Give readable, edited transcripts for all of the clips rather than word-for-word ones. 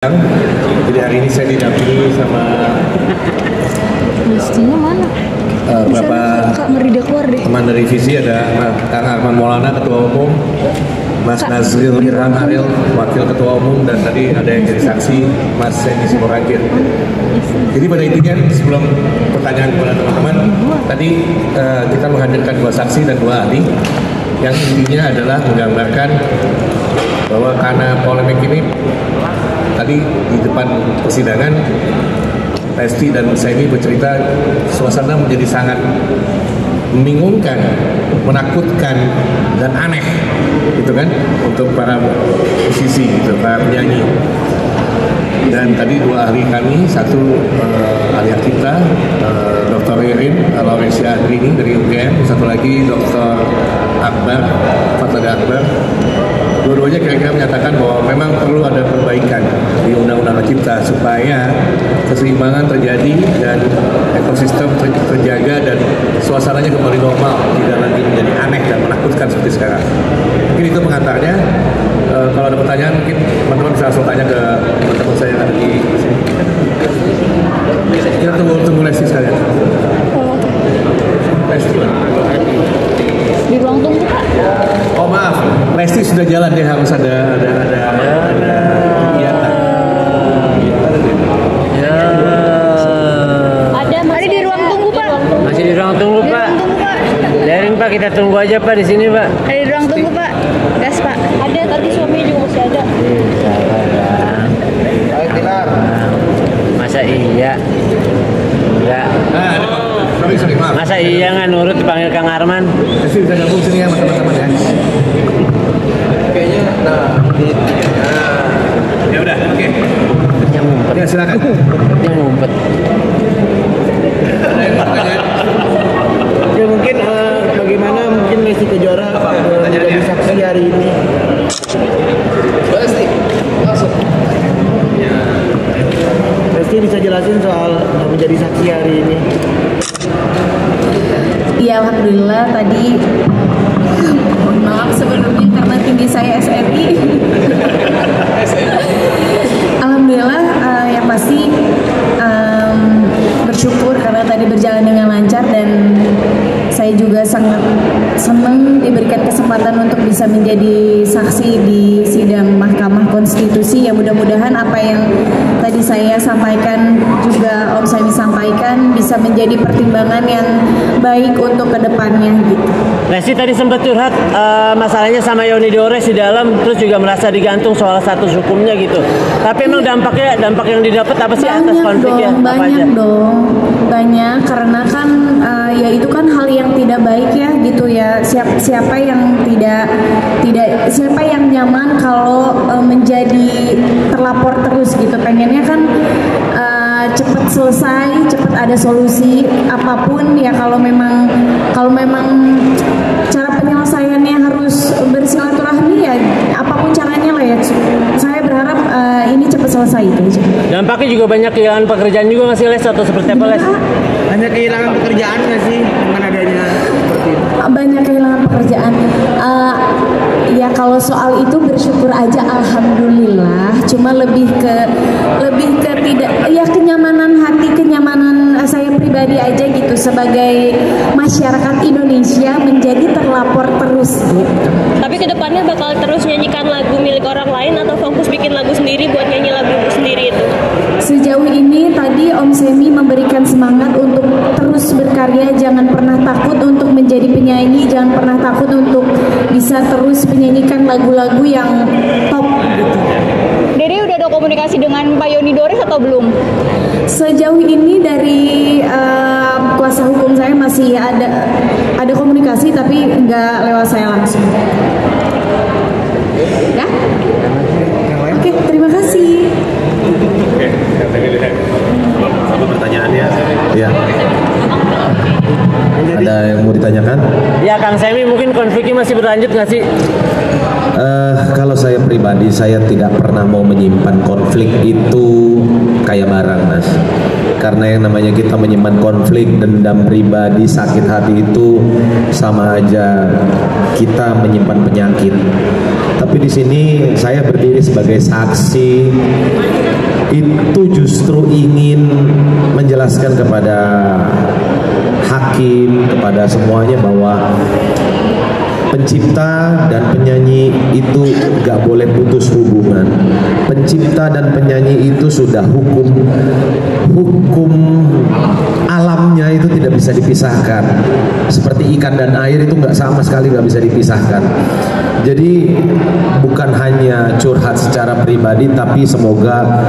Jadi hari ini saya didampingi sama mestinya mana? beberapa teman dari Visi, ada Kang Arman Maulana Ketua Umum, Mas Nazril Irham Aril Wakil Ketua Umum, dan tadi ada yang jadi saksi Mas Seni Simorangkir. Jadi pada intinya sebelum pertanyaan kepada teman-teman, tadi kita menghadirkan 2 saksi dan 2 ahli yang intinya adalah menggambarkan bahwa karena polemik ini tadi di depan persidangan Lesti dan Seni bercerita suasana menjadi sangat membingungkan, menakutkan, dan aneh gitu kan untuk para musisi gitu, para penyanyi. Dan tadi 2 ahli kami, satu ahli kita Dr. Irin Laurencia Adrini dari UGM, satu lagi Dr. Akbar Fathada Akbar. Dua-duanya kira-kira menyatakan bahwa memang perlu ada perbaikan di Undang-Undang Cipta supaya keseimbangan terjadi dan ekosistem terjaga dan suasananya kembali normal, tidak lagi menjadi aneh dan menakutkan seperti sekarang. Mungkin itu pengantarnya. Kalau ada pertanyaan mungkin teman-teman bisa langsung tanya ke teman-teman saya yang ada di sini. Kita tunggu Lesti sekalian. Lesti Di ruang tunggu, Pak. Oh maaf, Lesti sudah jalan, dia harus ada kegiatan. Ya. Ada di ruang tunggu, Pak. Masih di ruang tunggu, Pak. Biarin, Pak, kita tunggu aja, Pak, di sini, Pak. Ada di ruang tunggu, Pak. Gas, Pak. Ada, tadi suaminya juga masih ada. Ayo Tilar. Masa iya? Enggak. Sorry, maaf. Masa iya nggak nurut dipanggil Kang Arman? Lesti bisa gabung sini ya sama teman-teman ya. Kayaknya, ya udah, oke. Yang ngumpet. Ya silakan. Yang ngumpet. Ada yang mau pertanyaan? Ya mungkin bagaimana mungkin Lesti Kejora menjadi saksi hari ini. Lesti, langsung. Lesti bisa jelasin soal menjadi saksi hari ini. Iya, alhamdulillah tadi mohon maaf sebelumnya karena tinggi saya SRI. Alhamdulillah yang pasti bersyukur karena tadi berjalan dengan lancar, dan saya juga sangat senang diberikan kesempatan untuk bisa menjadi saksi di sidang Mahkamah Konstitusi. Ya mudah-mudahan apa yang tadi saya sampaikan juga Om Sami sampaikan bisa menjadi pertimbangan yang baik untuk kedepannya gitu. Lesti tadi sempat curhat masalahnya sama Yoni Dores di dalam, terus juga merasa digantung soal status hukumnya gitu. Tapi emang dampak yang didapat apa sih atas konfliknya? Banyak karena kan ya itu kan hal yang tidak baik ya gitu ya. Siapa yang tidak siapa yang nyaman kalau menjadi terlapor terus gitu. Pengennya kan cepat selesai, cepat ada solusi apapun ya. Kalau memang cara penyelesaiannya harus bersilaturahmi ya apapun caranya lah ya. Saya berharap ini cepat selesai itu aja. Dampaknya juga banyak kehilangan pekerjaan juga nggak sih, Les, atau seperti apa, Les? Hanya kehilangan pekerjaan nggak sih dengan adanya seperti itu? Banyak kehilangan pekerjaan. Ya kalau soal itu bersyukur aja, alhamdulillah. Cuma lebih ke tidak ya kenyamanan hati, kenyamanan saya pribadi aja gitu sebagai masyarakat Indonesia menjadi terlapor terus gitu. Tapi kedepannya bakal terus nyanyikan lagu milik orang lain atau fokus bikin lagu sendiri buat nyanyi lagu sendiri itu? Sejauh ini tadi Om Semi memberikan semangat untuk terus berkarya, jangan pernah takut untuk menjadi penyanyi, jangan pernah takut untuk bisa terus menyanyikan lagu-lagu yang top gitu. Dede udah ada komunikasi dengan Pak Yoni Dores atau belum? Sejauh ini dari kuasa hukum saya masih ada komunikasi tapi nggak lewat saya langsung. Ya? Oke, terima kasih. Oke, sama pertanyaannya. Ya. Ada yang mau ditanyakan? Ya, Kang Semi, mungkin konfliknya masih berlanjut nggak sih? Kalau saya pribadi, saya tidak pernah mau menyimpan konflik itu kayak barang, Mas. Karena yang namanya kita menyimpan konflik, dendam pribadi, sakit hati itu sama aja kita menyimpan penyakit. Tapi di sini saya berdiri sebagai saksi, itu justru ingin menjelaskan kepada hakim, kepada semuanya bahwa pencipta dan penyanyi itu gak boleh putus hubungan. Pencipta dan penyanyi itu sudah hukum alamnya itu tidak bisa dipisahkan. Seperti ikan dan air itu gak sama sekali, gak bisa dipisahkan. Jadi bukan hanya curhat secara pribadi, tapi semoga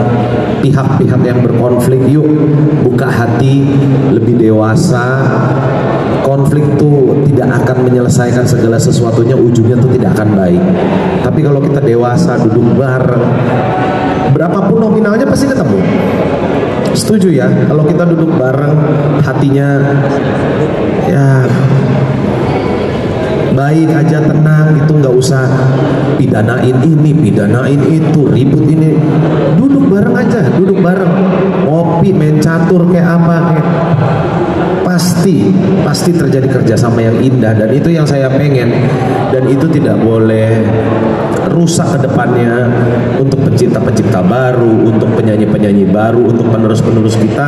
pihak-pihak yang berkonflik yuk buka hati, lebih dewasa. Konflik itu tidak akan menyelesaikan segala sesuatunya, ujungnya itu tidak akan baik. Tapi kalau kita dewasa, duduk bareng, berapapun nominalnya pasti ketemu. Setuju ya? Kalau kita duduk bareng, hatinya ya baik aja, tenang gitu, nggak usah pidanain ini, pidanain itu, ribut ini. Duduk bareng aja, duduk bareng, ngopi, main catur kayak apa, kayak pasti terjadi kerjasama yang indah, dan itu yang saya pengen, dan itu tidak boleh rusak ke depannya untuk pencipta-pencipta baru, untuk penyanyi-penyanyi baru, untuk penerus-penerus kita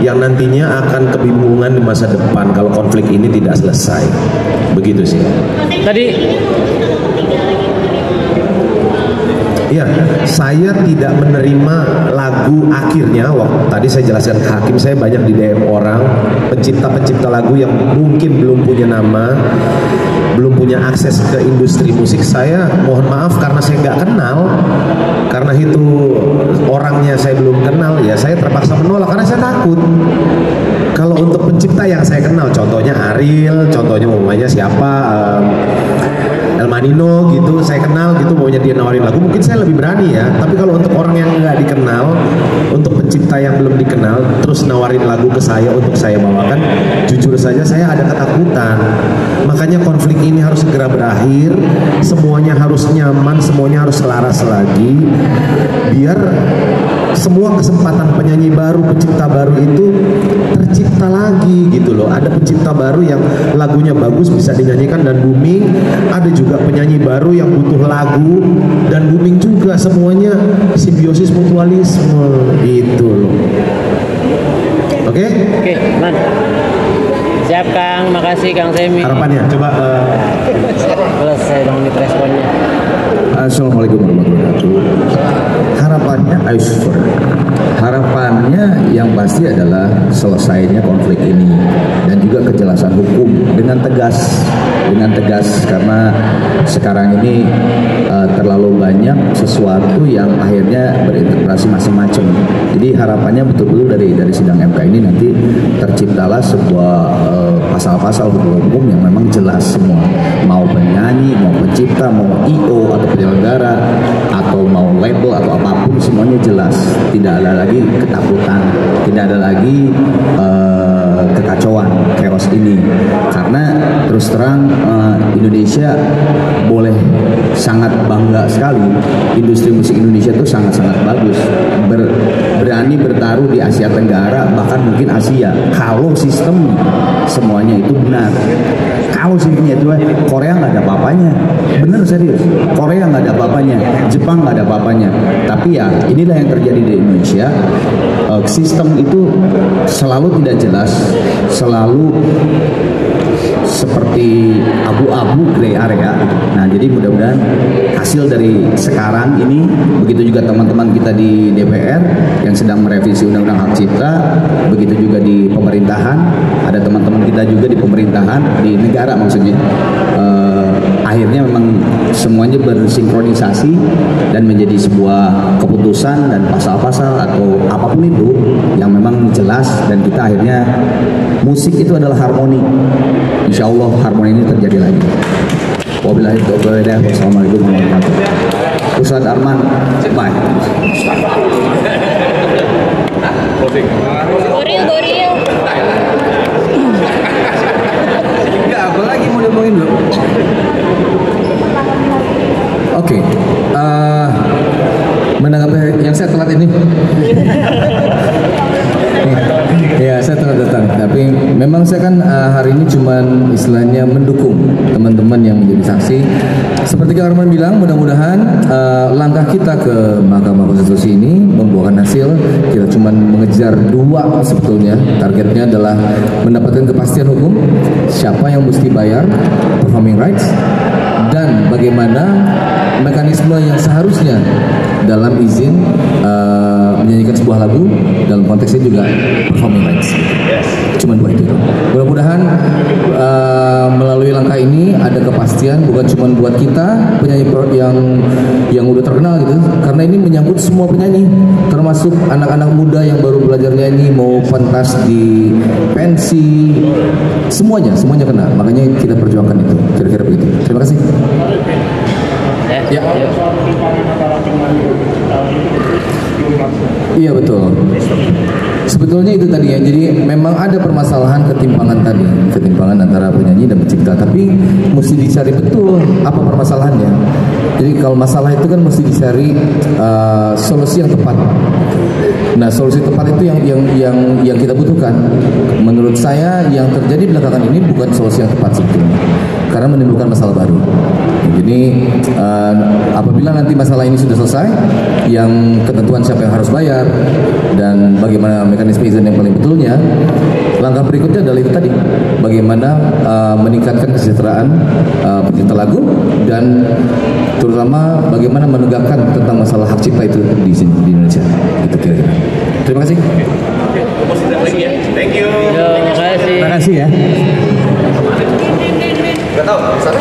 yang nantinya akan kebingungan di masa depan kalau konflik ini tidak selesai. Begitu sih. Tadi ya, saya tidak menerima lagu akhirnya. Tadi saya jelaskan ke hakim, saya banyak di DM orang, pencipta-pencipta lagu yang mungkin belum punya nama, belum punya akses ke industri musik. Saya mohon maaf karena saya nggak kenal, karena itu orangnya saya belum kenal, ya saya terpaksa menolak karena saya takut. Kalau untuk pencipta yang saya kenal, contohnya Ariel, contohnya umumnya siapa, El Manino gitu, saya kenal gitu, maunya dia nawarin lagu, mungkin saya lebih berani ya. Tapi kalau untuk orang yang nggak dikenal, untuk pencipta yang belum dikenal, terus nawarin lagu ke saya untuk saya bawakan, jujur saja saya ada ketakutan. Makanya konflik ini harus segera berakhir, semuanya harus nyaman, semuanya harus selaras lagi, biar semua kesempatan penyanyi baru, pencipta baru itu tercipta lagi gitu loh. Ada pencipta baru yang lagunya bagus, bisa dinyanyikan dan booming. Ada juga penyanyi baru yang butuh lagu dan booming juga. Semuanya simbiosis mutualisme gitu loh. Oke? Oke, man. Siap Kang, makasih Kang Semi. Harapannya coba selesai dong menit responnya. Assalamualaikum warahmatullahi wabarakatuh. Harapannya yang pasti adalah selesainya konflik ini dan juga kejelasan hukum dengan tegas karena sekarang ini terlalu banyak sesuatu yang akhirnya berinterpretasi macam-macam. Jadi harapannya betul-betul dari sidang MK ini nanti terciptalah sebuah pasal-pasal hukum yang memang jelas semua, mau penyanyi, mau pencipta, mau IO atau penyelenggara atau mau label atau apapun, semuanya jelas, tidak ada lagi ketakutan, tidak ada lagi kekacauan, chaos ini. Karena terus terang Indonesia boleh sangat bangga sekali, industri musik Indonesia itu sangat-sangat bagus, berani bertaruh di Asia Tenggara, bahkan mungkin Asia, kalau sistemnya semuanya itu benar. Kalau sistemnya itu Korea nggak ada apa-apanya, bener serius, Korea nggak ada apa-apanya, Jepang nggak ada apa-apanya. Tapi ya inilah yang terjadi di Indonesia. Sistem itu selalu tidak jelas, selalu seperti abu-abu, gray area. Nah, jadi mudah-mudahan hasil dari sekarang ini, begitu juga teman-teman kita di DPR yang sedang merevisi Undang-Undang Hak Cipta, begitu juga di pemerintahan, ada teman-teman kita juga di pemerintahan, di negara maksudnya, akhirnya memang semuanya bersinkronisasi dan menjadi sebuah keputusan dan pasal-pasal atau apapun itu yang memang jelas, dan kita akhirnya musik itu adalah harmoni. Insya Allah harmoni ini terjadi lagi. Wabillahi taufiq wal hidayah. Wassalamualaikum warahmatullahi wabarakatuh. Ustadz Arman, bye. Goril. Enggak, apa lagi mau diomongin dulu? Oke, menanggapi yang saya telat ini. Nih, Ya, saya telah datang. Tapi memang saya kan hari ini cuman istilahnya mendukung teman-teman yang menjadi saksi. Seperti Kang Arman bilang, mudah-mudahan langkah kita ke Mahkamah Konstitusi ini membuahkan hasil. Kita cuman mengejar 2 sebetulnya. Targetnya adalah mendapatkan kepastian hukum, siapa yang mesti bayar, performing rights, dan bagaimana mekanisme yang seharusnya dalam izin menyanyikan sebuah lagu, dalam konteks ini juga performing rights. Cuma 2 itu. Mudah-mudahan melalui langkah ini ada kepastian bukan cuma buat kita penyanyi yang udah terkenal gitu, karena ini menyangkut semua penyanyi, termasuk anak-anak muda yang baru belajar nyanyi, mau pentas di pensi, semuanya kena. Makanya kita perjuangkan itu. Kira-kira begitu. Terima kasih. Ya. Iya betul. Sebetulnya itu tadi ya. Jadi memang ada permasalahan ketimpangan tadi, ketimpangan antara penyanyi dan pencipta. Tapi mesti dicari betul apa permasalahannya. Jadi kalau masalah itu kan mesti dicari solusi yang tepat. Nah, solusi tepat itu yang kita butuhkan. Menurut saya yang terjadi belakangan ini bukan solusi yang tepat sebetulnya, karena menimbulkan masalah baru. Jadi apabila nanti masalah ini sudah selesai, yang ketentuan siapa yang harus bayar dan bagaimana mekanisme izin yang paling betulnya, langkah berikutnya adalah itu tadi, bagaimana meningkatkan kesejahteraan pencipta lagu dan terutama bagaimana menegakkan tentang masalah hak cipta itu di sini di Indonesia. Itu kira-kira. Terima kasih. Thank you. Terima kasih. Terima kasih ya. Gak tahu, sana.